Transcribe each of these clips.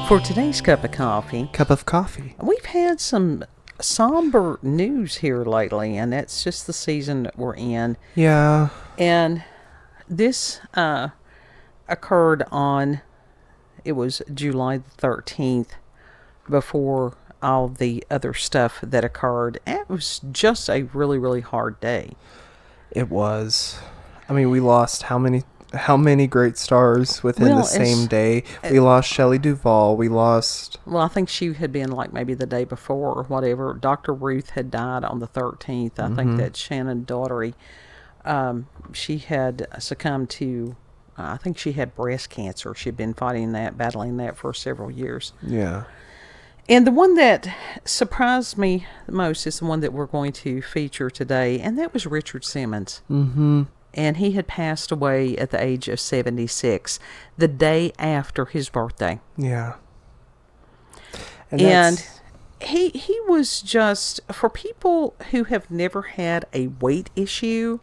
For today's cup of coffee, we've had some somber news here lately, and that's just the season that we're in. Yeah. And this occurred on, it was July the 13th, before all the other stuff that occurred. It was just a really, really hard day. It was. I mean, we lost how many great stars within the same day? We lost Shelley Duvall. We lost... Well, I think she had been like maybe the day before or whatever. Dr. Ruth had died on the 13th. I think that Shannon Daughtery, she had succumbed to, I think she had breast cancer. She'd been battling that for several years. Yeah. And the one that surprised me the most is the one that we're going to feature today, and that was Richard Simmons. Mm-hmm. And he had passed away at the age of 76, the day after his birthday. Yeah. And he was just, for people who have never had a weight issue,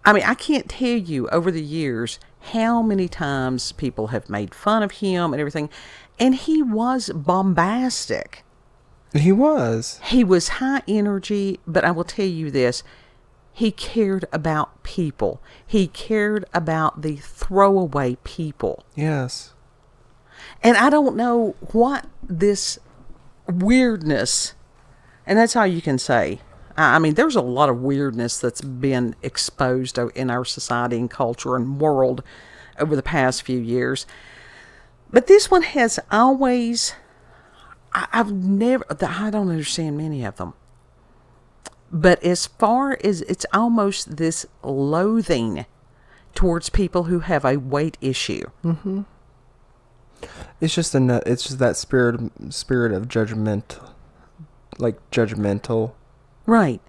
I mean, I can't tell you over the years how many times people have made fun of him and everything. And he was bombastic. He was. He was high energy, but I will tell you this. He cared about people. He cared about the throwaway people. Yes. And I don't know what this weirdness, and that's all you can say. I mean, there's a lot of weirdness that's been exposed in our society and culture and world over the past few years. But this one has always, I don't understand many of them. But as far as it's almost this loathing towards people who have a weight issue. Mm-hmm. It's just that spirit of judgmental. Right.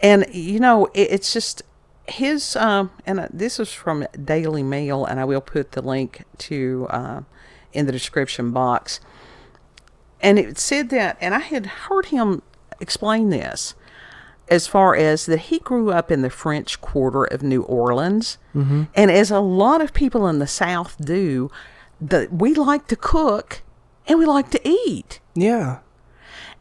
And, you know, it's just his, and this is from Daily Mail, and I will put the link to, in the description box. And it said that, and I had heard him explain this, as far as that he grew up in the French Quarter of New Orleans. Mm-hmm. And as a lot of people in the South do, we like to cook and we like to eat. Yeah.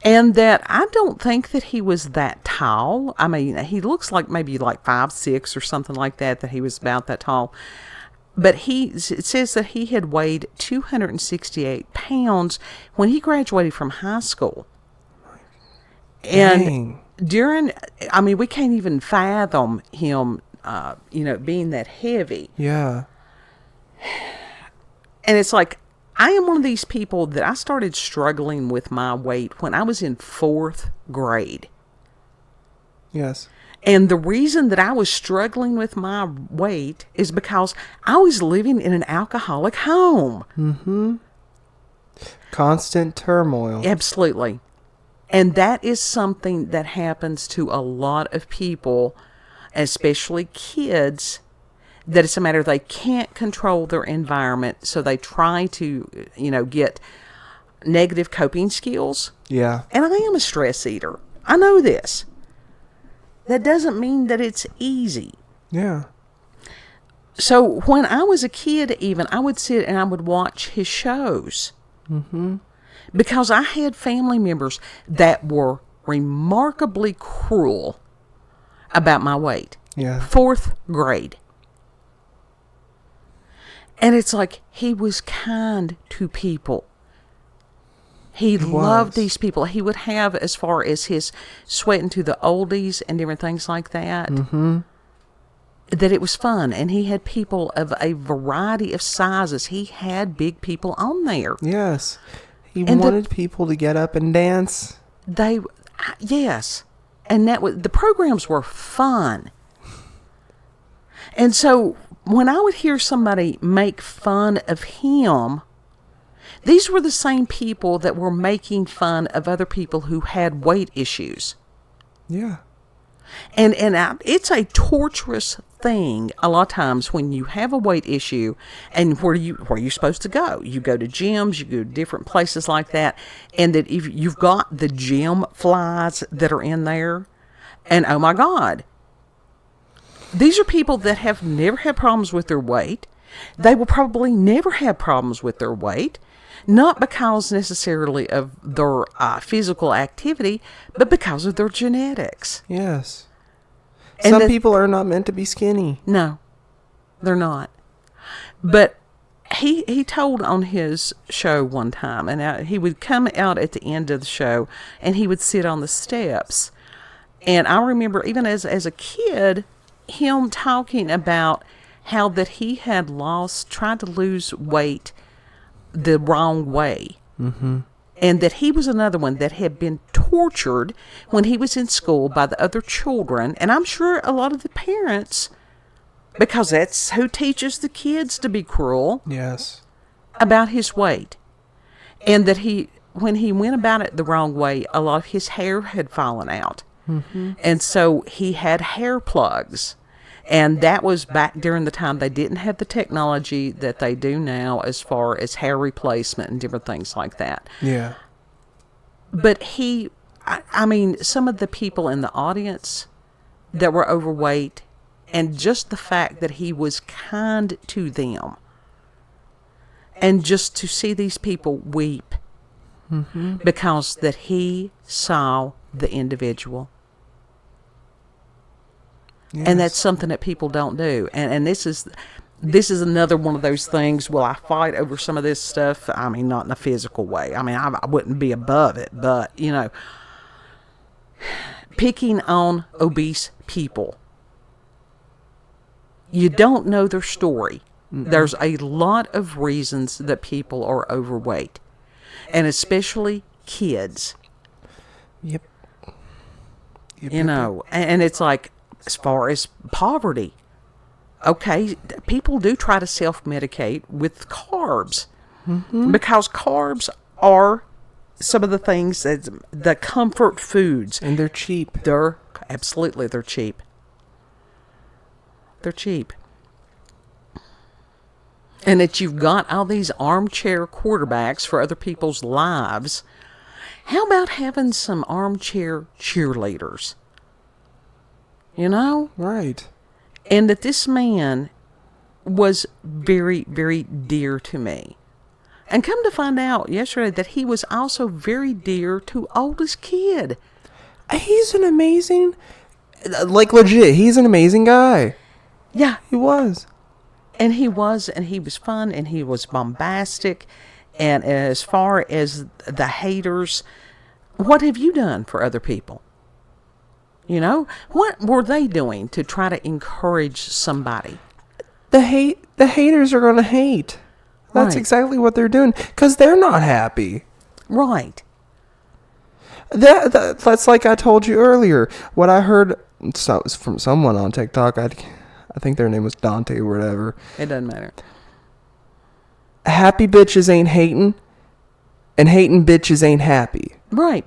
And that I don't think that he was that tall. I mean, he looks like maybe like 5'6" or something like that he was about that tall. But it says that he had weighed 268 pounds when he graduated from high school. And we can't even fathom him, being that heavy. Yeah. And it's like, I am one of these people that I started struggling with my weight when I was in 4th grade. Yes. And the reason that I was struggling with my weight is because I was living in an alcoholic home. Mm-hmm. Constant turmoil. Absolutely. And that is something that happens to a lot of people, especially kids, that it's a matter of they can't control their environment, so they try to, get negative coping skills. Yeah. And I am a stress eater. I know this. That doesn't mean that it's easy. Yeah. So when I was a kid, even, I would sit and I would watch his shows. Mm-hmm. Because I had family members that were remarkably cruel about my weight. Yeah. 4th grade. And it's like, he was kind to people. He loved these people. He would have, as far as his sweating to the oldies and different things like that, that it was fun. And he had people of a variety of sizes. He had big people on there. Yes. He wanted people to get up and dance. Yes. And the programs were fun. And so when I would hear somebody make fun of him, these were the same people that were making fun of other people who had weight issues. Yeah. And it's a torturous thing a lot of times when you have a weight issue, and where are you supposed to go? You go to gyms, you go to different places like that, and that if you've got the gym flies that are in there, and oh my God, these are people that have never had problems with their weight. They will probably never have problems with their weight, not because necessarily of their physical activity, but because of their genetics. Yes. And Some people are not meant to be skinny. No, they're not. But he told on his show one time, and he would come out at the end of the show, and he would sit on the steps. And I remember even as a kid, him talking about how that he had tried to lose weight the wrong way. Mm-hmm. And that he was another one that had been tortured when he was in school by the other children. And I'm sure a lot of the parents, because that's who teaches the kids to be cruel. Yes. About his weight. And that when he went about it the wrong way, a lot of his hair had fallen out. Mm-hmm. And so he had hair plugs. And that was back during the time they didn't have the technology that they do now as far as hair replacement and different things like that. Yeah. But I mean, some of the people in the audience that were overweight, and just the fact that he was kind to them, and just to see these people weep, mm-hmm. because that he saw the individual. Yes. And that's something that people don't do. And this is another one of those things. Will I fight over some of this stuff? I mean, not in a physical way. I mean, I wouldn't be above it, but, picking on obese people. You don't know their story. Mm-hmm. There's a lot of reasons that people are overweight, and especially kids. Yep. And it's like, as far as poverty, okay, people do try to self-medicate with carbs, mm-hmm. because carbs are some of the things that the comfort foods, and they're cheap. They're cheap. They're cheap. And that you've got all these armchair quarterbacks for other people's lives. How about having some armchair cheerleaders? Right. And that this man was very, very dear to me. And come to find out yesterday that he was also very dear to oldest kid. He's an amazing, legit, he's an amazing guy. Yeah. He was. And he was fun, and he was bombastic. And as far as the haters, what have you done for other people? What were they doing to try to encourage somebody? The haters are going to hate. That's right. Exactly what they're doing, because they're not happy. Right. That's like I told you earlier. What I heard from someone on TikTok, I think their name was Dante or whatever. It doesn't matter. Happy bitches ain't hating, and hating bitches ain't happy. Right.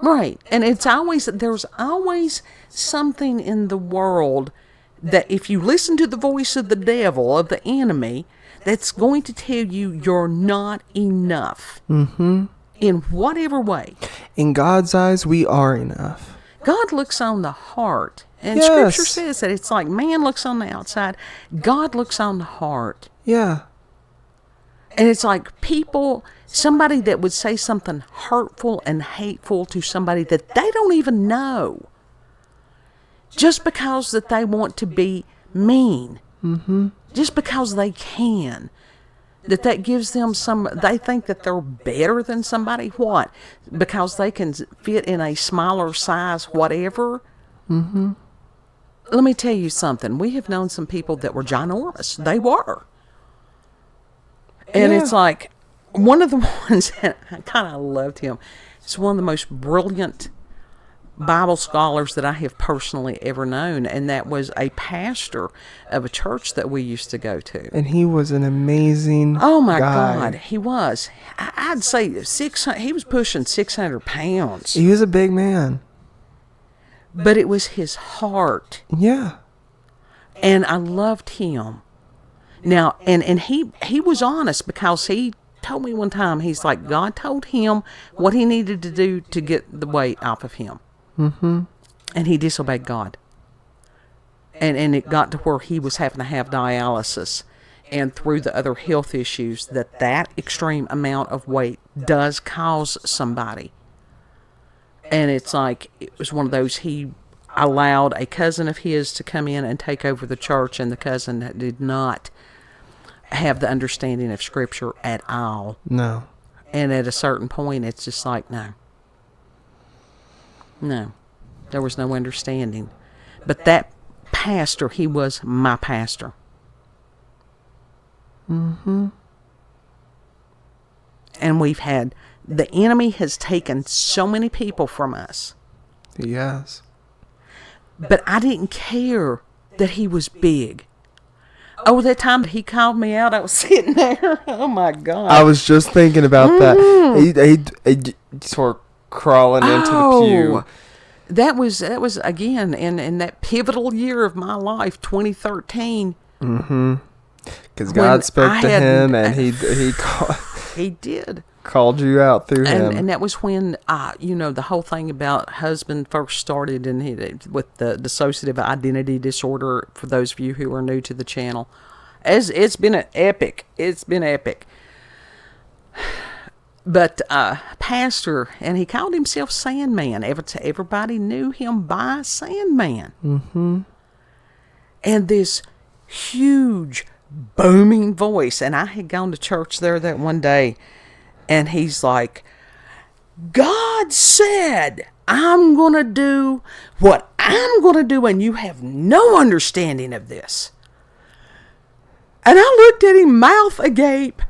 Right. And there's always something in the world that if you listen to the voice of the devil, of the enemy, that's going to tell you you're not enough. Mm-hmm. In whatever way. In God's eyes, we are enough. God looks on the heart. And yes. Scripture says that it's like man looks on the outside, God looks on the heart. Yeah. And it's like somebody that would say something hurtful and hateful to somebody that they don't even know, just because that they want to be mean, mm-hmm. just because they can, that gives them they think that they're better than somebody. What? Because they can fit in a smaller size, whatever. Mm-hmm. Let me tell you something. We have known some people that were ginormous. They were. And It's like, one of the ones that I kind of loved him. He's one of the most brilliant Bible scholars that I have personally ever known. And that was a pastor of a church that we used to go to. And he was an amazing Oh my guy. God, he was. I'd say he was pushing 600 pounds. He was a big man. But it was his heart. Yeah. And I loved him. Now, and he was honest, because he told me one time, he's like, God told him what he needed to do to get the weight off of him. Mm-hmm. And he disobeyed God. And it got to where he was having to have dialysis. And through the other health issues, that extreme amount of weight does cause somebody. And it's like, it was one of those, he allowed a cousin of his to come in and take over the church, and the cousin did not have the understanding of Scripture at all. No. And at a certain point, it's just like, no. There was no understanding. But that pastor, he was my pastor. Mm-hmm. And the enemy has taken so many people from us. Yes. But I didn't care that he was big. Oh, that time that he called me out, I was sitting there. Oh, my God. I was just thinking about that. He sort of crawling into the pew. That was again, in that pivotal year of my life, 2013. Mm-hmm. Because God spoke to him, and he did. Called you out through him. And that was when, the whole thing about husband first started, and with the dissociative identity disorder, for those of you who are new to the channel. It's been epic. It's been epic. But pastor, and he called himself Sandman. Everybody knew him by Sandman. Mm-hmm. And this huge, booming voice. And I had gone to church there that one day. And he's like, God said, I'm going to do what I'm going to do, and you have no understanding of this. And I looked at him, mouth agape.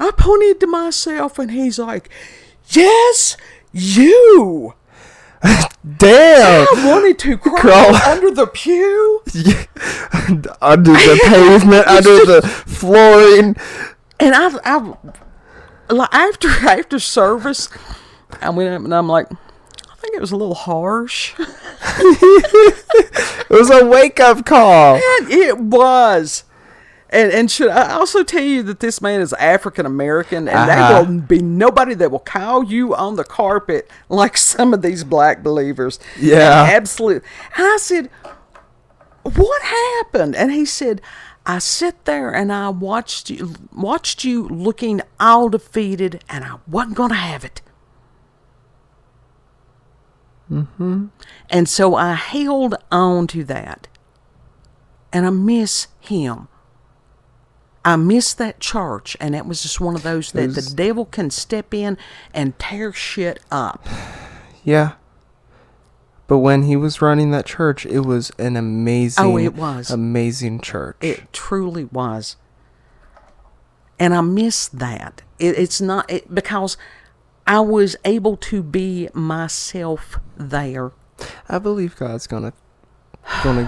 I pointed to myself, and he's like, yes, you. Damn. I wanted to crawl under the pew. Yeah. Under the pavement, under the flooring. And I after service, I went up and I'm like, I think it was a little harsh. It was a wake-up call. And it was. And should I also tell you that this man is African American, and there will be nobody that will call you on the carpet like some of these black believers. Yeah. Absolutely. And I said, what happened? And he said, I sit there and I watched you looking all defeated, and I wasn't going to have it. Mm-hmm. And so I held on to that. And I miss him. I miss that church. And that was just one of those that the devil can step in and tear shit up. Yeah. But when he was running that church, it was an amazing church. It truly was. And I miss that. It's not because I was able to be myself there. I believe God's gonna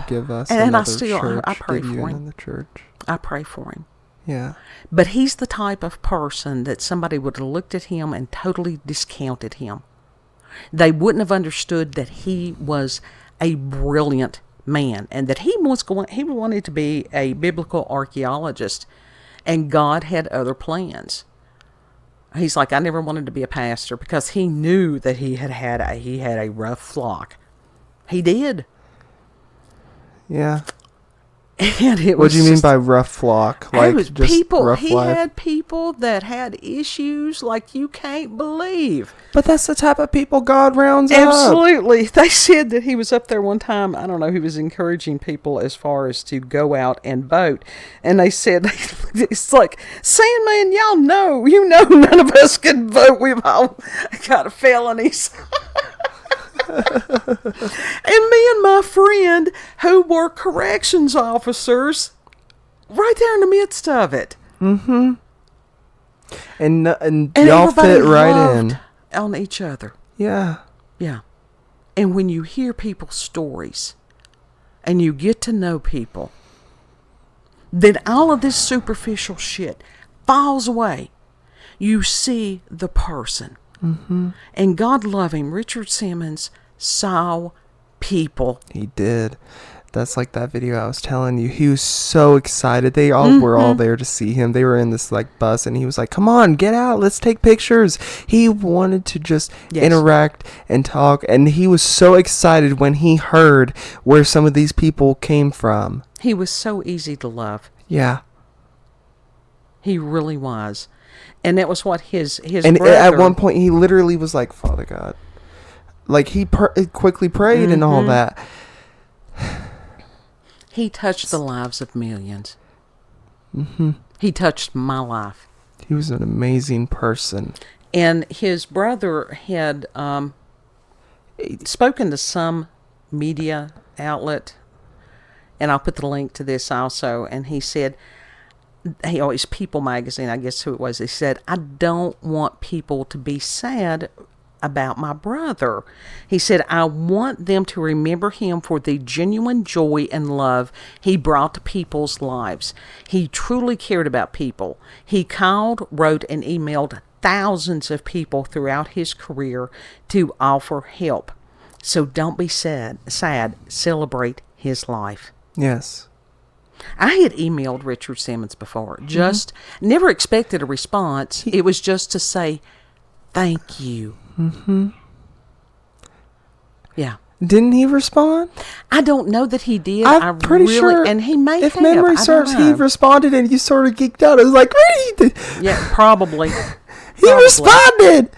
give us and another church. I pray for him. In the church. I pray for him. Yeah. But he's the type of person that somebody would have looked at him and totally discounted him. They wouldn't have understood that he was a brilliant man, and that he wanted to be a biblical archaeologist, and God had other plans. He's like, I never wanted to be a pastor, because he knew that he had a rough flock. He did. Yeah. And it was. What do you mean by rough flock? Like was just people. Rough he life? had people that had issues like you can't believe. But that's the type of people God rounds up. Absolutely. They said that he was up there one time. I don't know. He was encouraging people as far as to go out and vote, and they said it's like, Sandman, y'all know, none of us can vote. We've all got felonies. And me and my friend, who were corrections officers, right there in the midst of it. Mm-hmm. And y'all fit right in on each other. Yeah. Yeah. And when you hear people's stories and you get to know people, then all of this superficial shit falls away. You see the person. Mm-hmm. And God love him, Richard Simmons saw people. He did. That's like that video I was telling you. He was so excited. They all were all there to see him. They were in this like bus, and he was like, "Come on, get out. Let's take pictures." He wanted to just interact and talk, and he was so excited when he heard where some of these people came from. He was so easy to love. Yeah. He really was. And that was what his and brother... at one point, he literally was like, "Father God." Like, he quickly prayed and all that. He touched the lives of millions. He touched my life. He was an amazing person. And his brother had spoken to some media outlet, and I'll put the link to this also, and he said, he always People magazine, I guess who it was, he said, "I don't want people to be sad about my brother." He said, "I want them to remember him for the genuine joy and love he brought to people's lives. He truly cared about people. He called, wrote, and emailed thousands of people throughout his career to offer help. So don't be sad. Celebrate his life." Yes. I had emailed Richard Simmons before. Just never expected a response. It was just to say, thank you. Yeah. Didn't he respond? I don't know that he did. I'm pretty sure. And he may if have. memory serves, he responded, and you sort of geeked out. I was like, "Read." Yeah, probably. He responded.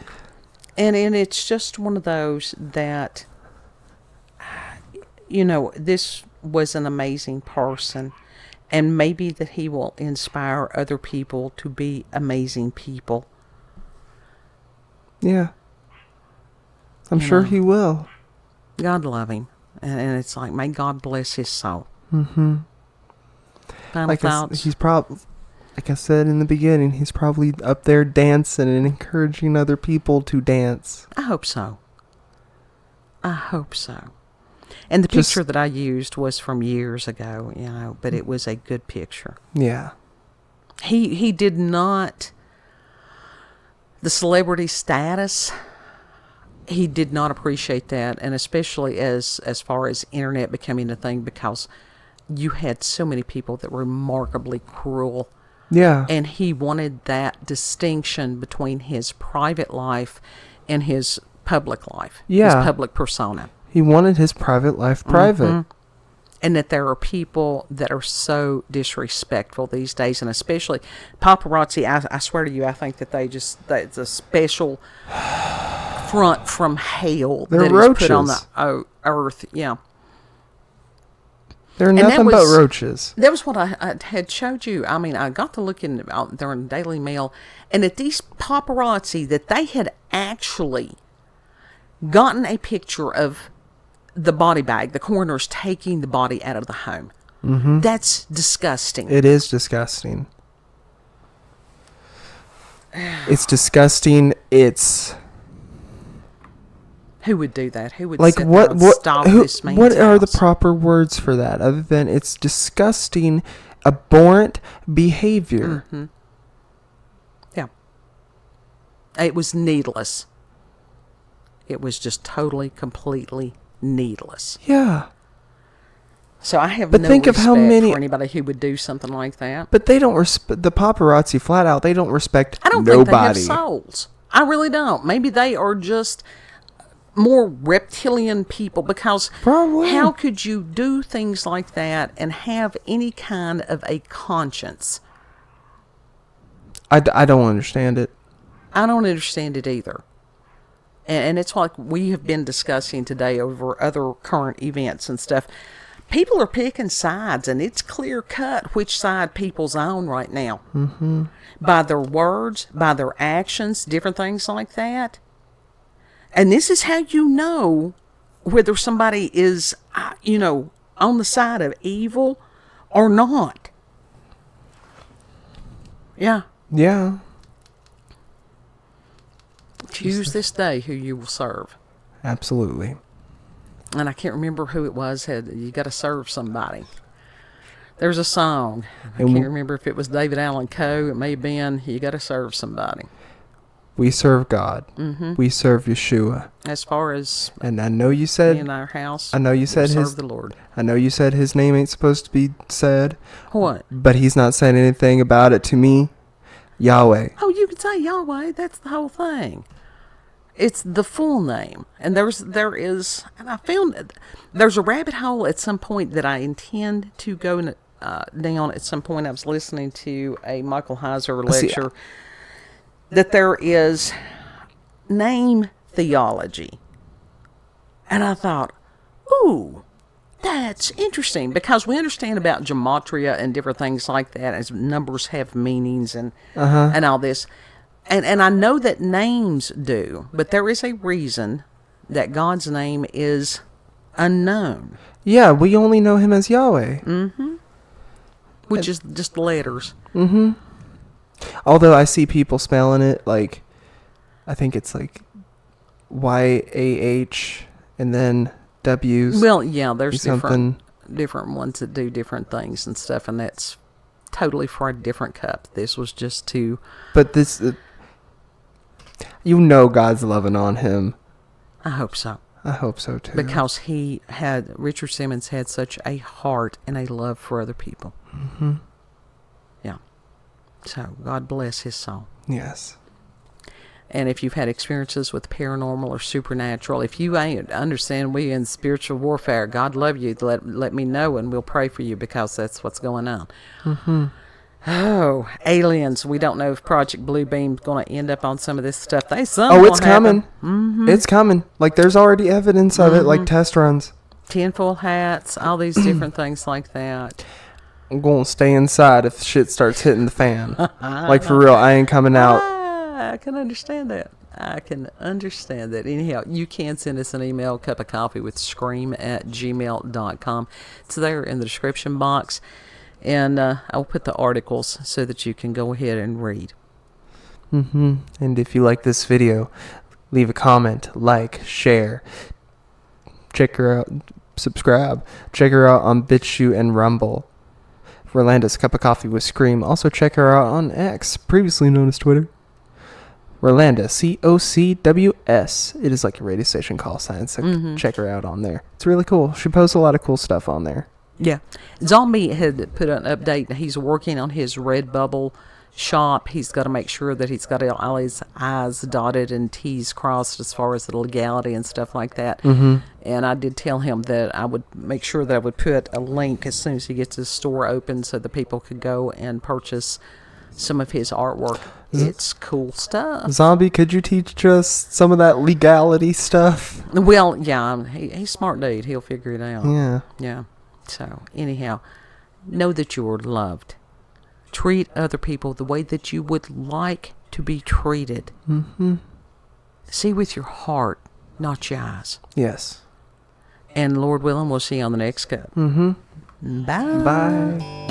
And it's just one of those that, this was an amazing person. And maybe that he will inspire other people to be amazing people. Yeah. I'm sure he will. God love him. And it's like, may God bless his soul. Final thoughts? He's probably, like I said in the beginning, he's probably up there dancing and encouraging other people to dance. I hope so. And the picture that I used was from years ago, but it was a good picture. Yeah. He did not, the celebrity status, he did not appreciate that, and especially as far as internet becoming a thing, because you had so many people that were remarkably cruel. Yeah. And he wanted that distinction between his private life and his public life. Yeah. His public persona. He wanted his private life private. And that there are people that are so disrespectful these days, and especially paparazzi. I swear to you, I think that that's a special front from hell. They're that roaches. Is put on the earth. Yeah. They're nothing but roaches. That was what I had showed you. I mean, I got to look out there in the Daily Mail, and at these paparazzi, that they had actually gotten a picture of the body bag, the coroner's taking the body out of the home. That's disgusting. It is disgusting. It's disgusting. It's... Who would do that? Who would like sit what? There and stop this man's What are the house? proper words for that other than it's disgusting, abhorrent behavior? Yeah. It was needless. It was just totally, completely needless. Yeah. So I have but no think of respect how many, for anybody who would do something like that. But they don't respect the paparazzi flat out. They don't respect I don't nobody. think they have souls. I really don't. Maybe they are just more reptilian people, because Probably. How could you do things like that and have any kind of a conscience? I don't understand it. I don't understand it either. And it's like we have been discussing today over other current events and stuff. People are picking sides, and it's clear cut which side people's on right now. By their words, by their actions, different things like that. And this is how you know whether somebody is, on the side of evil or not. Yeah. Yeah. Choose this day who you will serve. Absolutely. And I can't remember who it was. You got to serve somebody. There's a song. I can't remember if it was David Allan Coe. It may have been, you got to serve somebody. We serve God. We serve Yeshua. As far as And I know you said in our house, I know you said serve the Lord. I know you said his name ain't supposed to be said. What? But he's not saying anything about it to me. Yahweh. Oh, you can say Yahweh. That's the whole thing. It's the full name. And there is, and I found there's a rabbit hole at some point that I intend to go down at some point. I was listening to a Michael Heiser lecture that there is name theology. And I thought, ooh, that's interesting, because we understand about gematria and different things like that, as numbers have meanings and all this. And I know that names do, but there is a reason that God's name is unknown. Yeah, we only know him as Yahweh. Which is just letters. Although I see people spelling it like, I think it's like YAH and then W's. Well, yeah, there's something. different ones that do different things and stuff, and that's totally for a different cup. This was just to... But this... you know God's loving on him. I hope so. I hope so, too. Because Richard Simmons had such a heart and a love for other people. Yeah. So, God bless his soul. Yes. And if you've had experiences with paranormal or supernatural, if you ain't understand we in spiritual warfare, God love you, let me know and we'll pray for you, because that's what's going on. Oh, aliens. We don't know if Project Bluebeam's going to end up on some of this stuff. It's coming. It's coming. Like, there's already evidence of it, like test runs. Tinfoil hats, all these different things like that. I'm going to stay inside if shit starts hitting the fan. Like, for real, I ain't coming out. I can understand that. Anyhow, you can send us an email, cupofcoffeewithscream@gmail.com. It's there in the description box. And I'll put the articles so that you can go ahead and read. And if you like this video, leave a comment, like, share. Check her out. Subscribe. Check her out on BitChute and Rumble. Rolanda's Cup of Coffee with Scream. Also check her out on X, previously known as Twitter. Rolanda, COCWS. It is like a radio station call sign, so check her out on there. It's really cool. She posts a lot of cool stuff on there. Yeah. Zombie had put an update. He's working on his Redbubble shop. He's got to make sure that he's got all his I's dotted and T's crossed as far as the legality and stuff like that. And I did tell him that I would make sure that I would put a link as soon as he gets his store open so that people could go and purchase some of his artwork. It's cool stuff. Zombie, could you teach us some of that legality stuff? Well, yeah, he's a smart dude. He'll figure it out. Yeah. So, anyhow, know that you're loved. Treat other people the way that you would like to be treated. See with your heart, not your eyes. Yes. And Lord willing, we'll see you on the next cup. Bye. Bye.